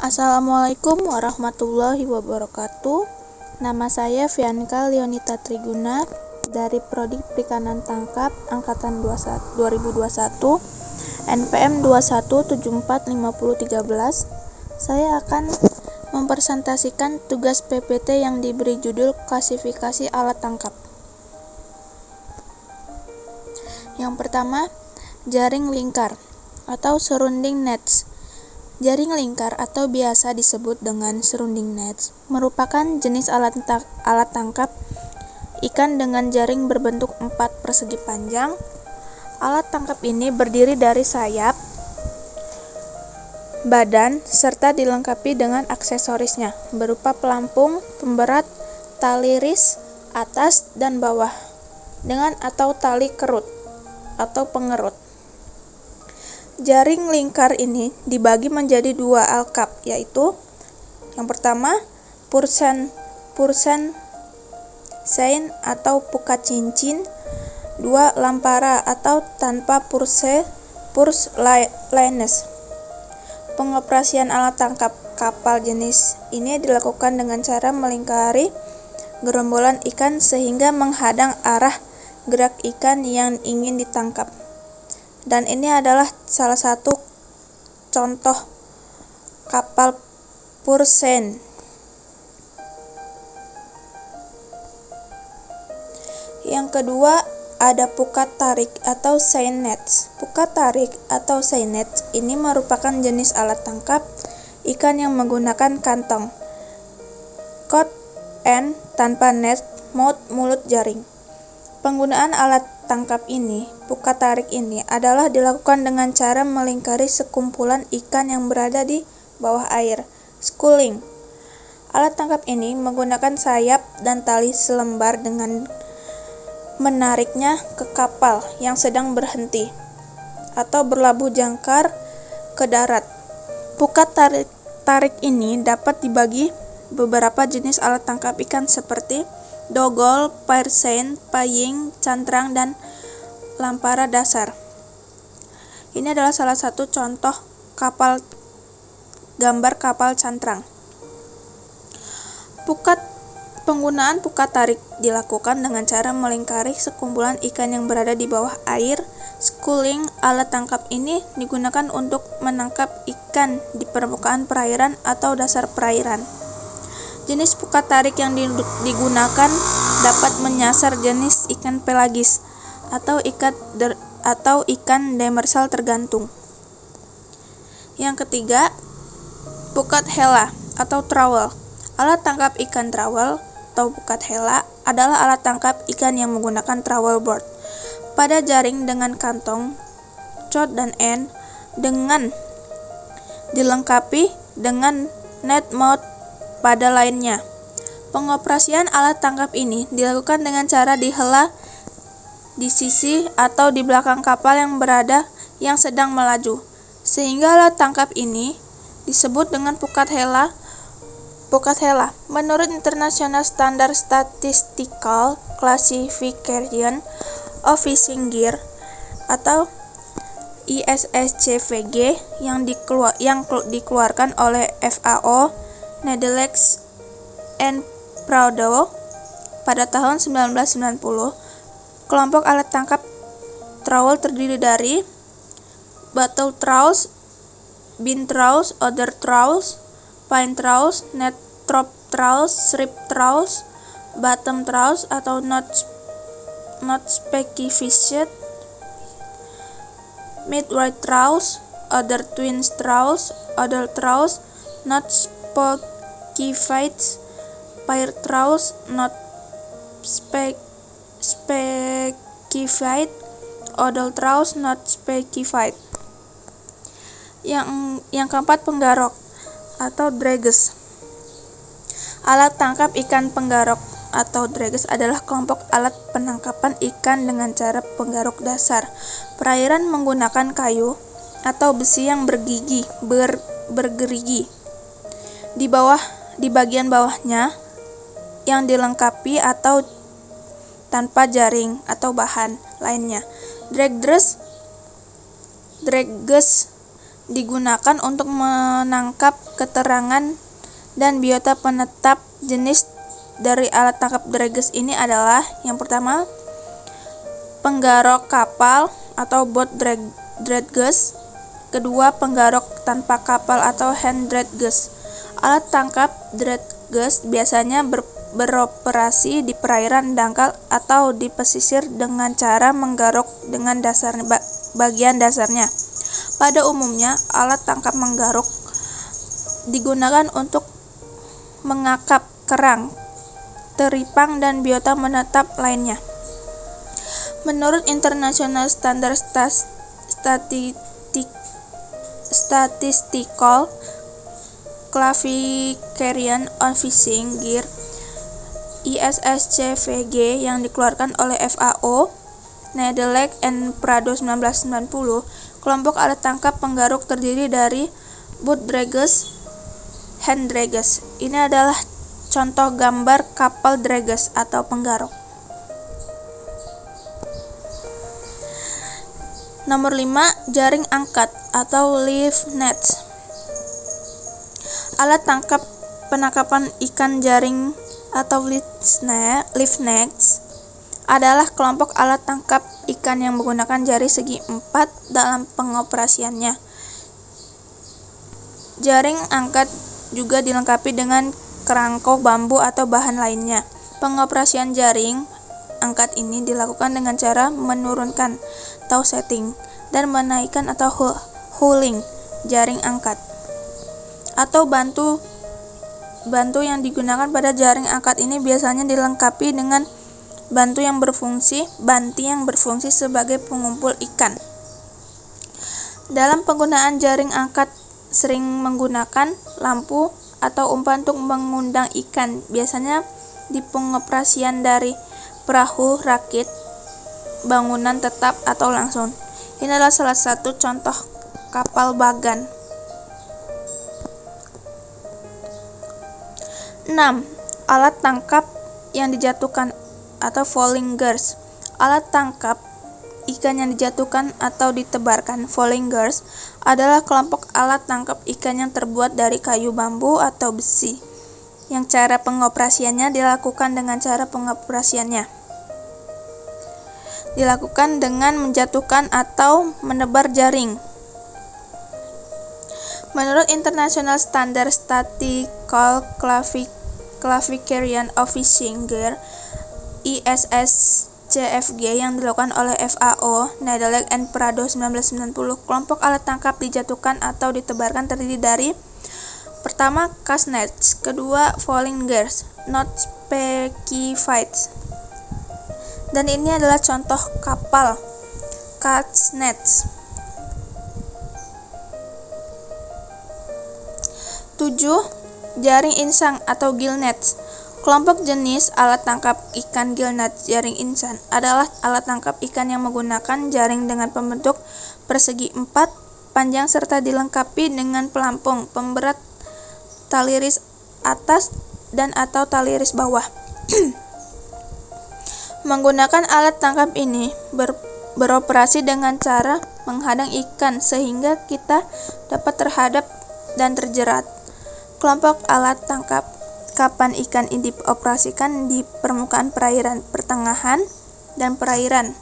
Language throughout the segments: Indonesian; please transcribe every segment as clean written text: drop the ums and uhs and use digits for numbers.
Assalamualaikum warahmatullahi wabarakatuh. Nama saya Fianka Leonita Triguna dari Prodi Perikanan Tangkap Angkatan 2021 NPM 21745013. Saya akan mempresentasikan tugas PPT yang diberi judul klasifikasi alat tangkap. Yang pertama, jaring lingkar atau surrounding nets. Jaring lingkar atau biasa disebut dengan surrounding nets merupakan jenis alat tangkap ikan dengan jaring berbentuk 4 persegi panjang. Alat tangkap ini berdiri dari sayap, badan, serta dilengkapi dengan aksesorisnya berupa pelampung, pemberat, tali ris atas dan bawah, dengan atau tali kerut atau pengerut. Jaring lingkar ini dibagi menjadi 2 alkap, yaitu yang pertama pursen sein atau pukat cincin, 2 lampara atau tanpa purse lines. Pengoperasian alat tangkap kapal jenis ini dilakukan dengan cara melingkari gerombolan ikan sehingga menghadang arah gerak ikan yang ingin ditangkap. Dan ini adalah salah satu contoh kapal pursein. Yang kedua, ada pukat tarik atau seine nets. Pukat tarik atau seine nets ini merupakan jenis alat tangkap ikan yang menggunakan kantong, caught end tanpa net, mulut jaring. Penggunaan alat tangkap ini, pukat tarik ini, adalah dilakukan dengan cara melingkari sekumpulan ikan yang berada di bawah air, schooling. Alat tangkap ini menggunakan sayap dan tali selembar dengan menariknya ke kapal yang sedang berhenti atau berlabuh jangkar ke darat. Pukat tarik ini dapat dibagi beberapa jenis alat tangkap ikan seperti dogol, pairsein, paying, cantrang, dan lampara dasar. Ini adalah salah satu contoh gambar kapal cantrang. Penggunaan pukat tarik dilakukan dengan cara melingkari sekumpulan ikan yang berada di bawah air, schooling. Alat tangkap ini digunakan untuk menangkap ikan di permukaan perairan atau dasar perairan. Jenis pukat tarik yang digunakan dapat menyasar jenis ikan pelagis atau ikan demersal tergantung. Yang ketiga, pukat hela atau trowel. Alat tangkap ikan trowel atau pukat hela adalah alat tangkap ikan yang menggunakan trowel board pada jaring dengan kantong, caught dan end, dengan dilengkapi dengan net mouth pada lainnya. Pengoperasian alat tangkap ini dilakukan dengan cara dihela di sisi atau di belakang kapal yang sedang melaju, sehingga alat tangkap ini disebut dengan pukat hela. Menurut International Standard Statistical Classification of Fishing Gear atau ISSCVG yang dikeluarkan oleh FAO, Netherlands and Prado pada tahun 1990, kelompok alat tangkap trowel terdiri dari battle trawls, beam trawls, other trawls, pine trawls, net trap trawls, strip trawls, bottom trawls atau not specified, mid-weight trawls, other twin trawls, other trawls, not specified, pair trawls, not specified, other trawls, not specified. Yang keempat, penggarok atau drages. Alat tangkap ikan penggarok atau drages adalah kelompok alat penangkapan ikan dengan cara penggarok dasar perairan menggunakan kayu atau besi yang bergerigi. Di bagian bawahnya yang dilengkapi atau tanpa jaring atau bahan lainnya. Drages digunakan untuk menangkap keterangan dan biota penetap. Jenis dari alat tangkap drages ini adalah yang pertama, penggarok kapal atau boat drages. Kedua, penggarok tanpa kapal atau hand drages. Alat tangkap drages biasanya beroperasi di perairan dangkal atau di pesisir dengan cara menggarok dengan bagian dasarnya. Pada umumnya, alat tangkap menggarok digunakan untuk mengangkat kerang, teripang, dan biota menetap lainnya. Menurut International Standard Statistical Classification of Fishing Gear (ISSCFG) yang dikeluarkan oleh FAO, Netherlands and Prado 1990, kelompok alat tangkap penggaruk terdiri dari boat drages, hand drages. Ini adalah contoh gambar kapal drages atau penggarok. Nomor 5, jaring angkat atau live nets. Alat tangkap penangkapan ikan jaring atau live nets adalah kelompok alat tangkap ikan yang menggunakan jari segi 4 dalam pengoperasiannya. Jaring angkat juga dilengkapi dengan kerangkau bambu atau bahan lainnya. Pengoperasian jaring angkat ini dilakukan dengan cara menurunkan atau setting dan menaikkan atau hauling jaring angkat. Atau bantu yang digunakan pada jaring angkat ini biasanya dilengkapi dengan banti yang berfungsi sebagai pengumpul ikan. Dalam penggunaan jaring angkat sering menggunakan lampu atau umpan untuk mengundang ikan, biasanya di pengoperasian dari perahu, rakit, bangunan tetap, atau langsung. Ini adalah salah satu contoh kapal bagan. 6. Alat tangkap yang dijatuhkan atau falling gears. Alat tangkap ikan yang dijatuhkan atau ditebarkan, falling gears, adalah kelompok alat tangkap ikan yang terbuat dari kayu, bambu, atau besi, yang cara pengoperasiannya dilakukan dengan menjatuhkan atau menebar jaring. Menurut International Standard Statistical Classification of Fishing Gear (ISSCFG) yang dilakukan oleh FAO, Netherlands and Prado 1990, kelompok alat tangkap dijatuhkan atau ditebarkan terdiri dari: pertama, cast nets, kedua, falling gears, not specified. Dan ini adalah contoh kapal cast nets. 7. Jaring insang atau gill nets. Kelompok jenis alat tangkap ikan gill net jaring insang adalah alat tangkap ikan yang menggunakan jaring dengan pembentuk persegi 4 panjang serta dilengkapi dengan pelampung, pemberat, tali iris atas dan atau tali iris bawah. Menggunakan alat tangkap ini beroperasi dengan cara menghadang ikan sehingga kita dapat terhadap dan terjerat. Kelompok alat tangkap kapan ikan ini dioperasikan di permukaan perairan pertengahan dan perairan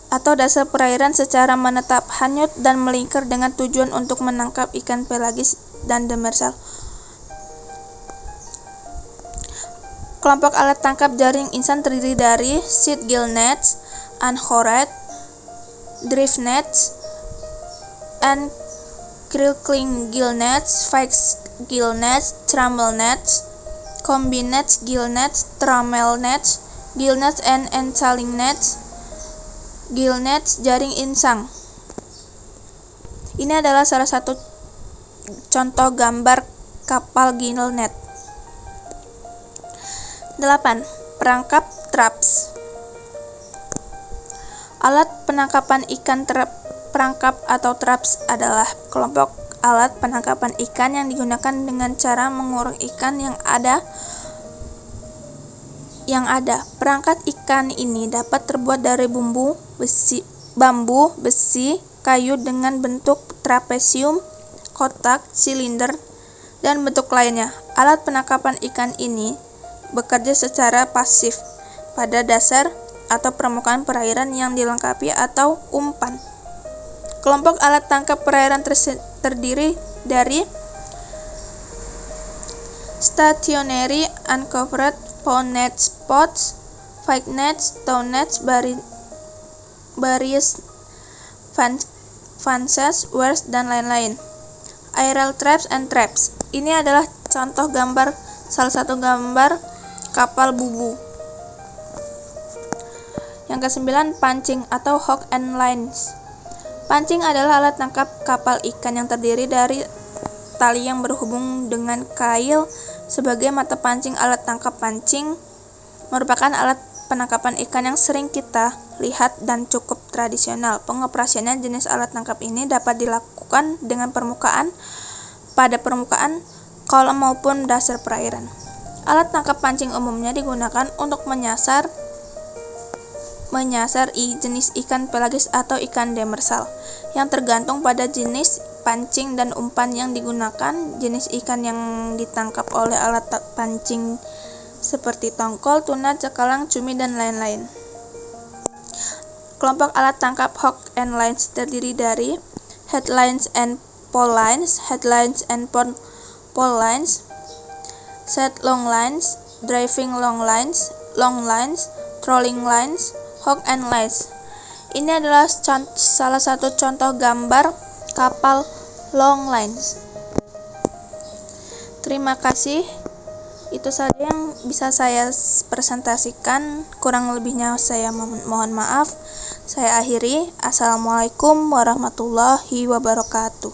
atau dasar perairan secara menetap, hanyut, dan melingkar dengan tujuan untuk menangkap ikan pelagis dan demersal. Kelompok alat tangkap jaring insang terdiri dari seed gill nets, unhooked drift nets, and crinkling gill nets, fixed gill nets, trammel nets, combi nets, gill nets, trammel nets, gill nets, and entangling nets. Gill nets jaring insang. Ini adalah salah satu contoh gambar kapal gill net. 8. Perangkap traps. Alat penangkapan ikan perangkap atau traps adalah kelompok alat penangkapan ikan yang digunakan dengan cara mengurung ikan yang ada. Perangkat ikan ini dapat terbuat dari bambu, besi, kayu dengan bentuk trapesium, kotak, silinder, dan bentuk lainnya. Alat penangkapan ikan ini bekerja secara pasif pada dasar atau permukaan perairan yang dilengkapi atau umpan. Kelompok alat tangkap perairan terdiri dari stationary uncovered pond nets, spots, fight nets, tow nets, various fanses, weirs, dan lain-lain. Aerial traps and traps. Ini adalah salah satu gambar kapal bubu. Yang ke-9, pancing atau hook and lines. Pancing adalah alat tangkap kapal ikan yang terdiri dari tali yang berhubung dengan kail sebagai mata pancing. Alat tangkap pancing merupakan alat penangkapan ikan yang sering kita lihat dan cukup tradisional. Pengoperasiannya, jenis alat tangkap ini dapat dilakukan dengan pada permukaan, kolam maupun dasar perairan. Alat tangkap pancing umumnya digunakan untuk menyasar jenis ikan pelagis atau ikan demersal, yang tergantung pada jenis pancing dan umpan yang digunakan. Jenis ikan yang ditangkap oleh alat pancing seperti tongkol, tuna, cakalang, cumi, dan lain-lain. Kelompok alat tangkap hook and lines terdiri dari headlines and pole lines, headlines and pole lines, set long lines, driving long lines, trolling lines, hook and lines. Ini adalah salah satu contoh gambar kapal long lines. Terima kasih. Itu saja yang bisa saya presentasikan. Kurang lebihnya saya mohon maaf. Saya akhiri. Assalamualaikum warahmatullahi wabarakatuh.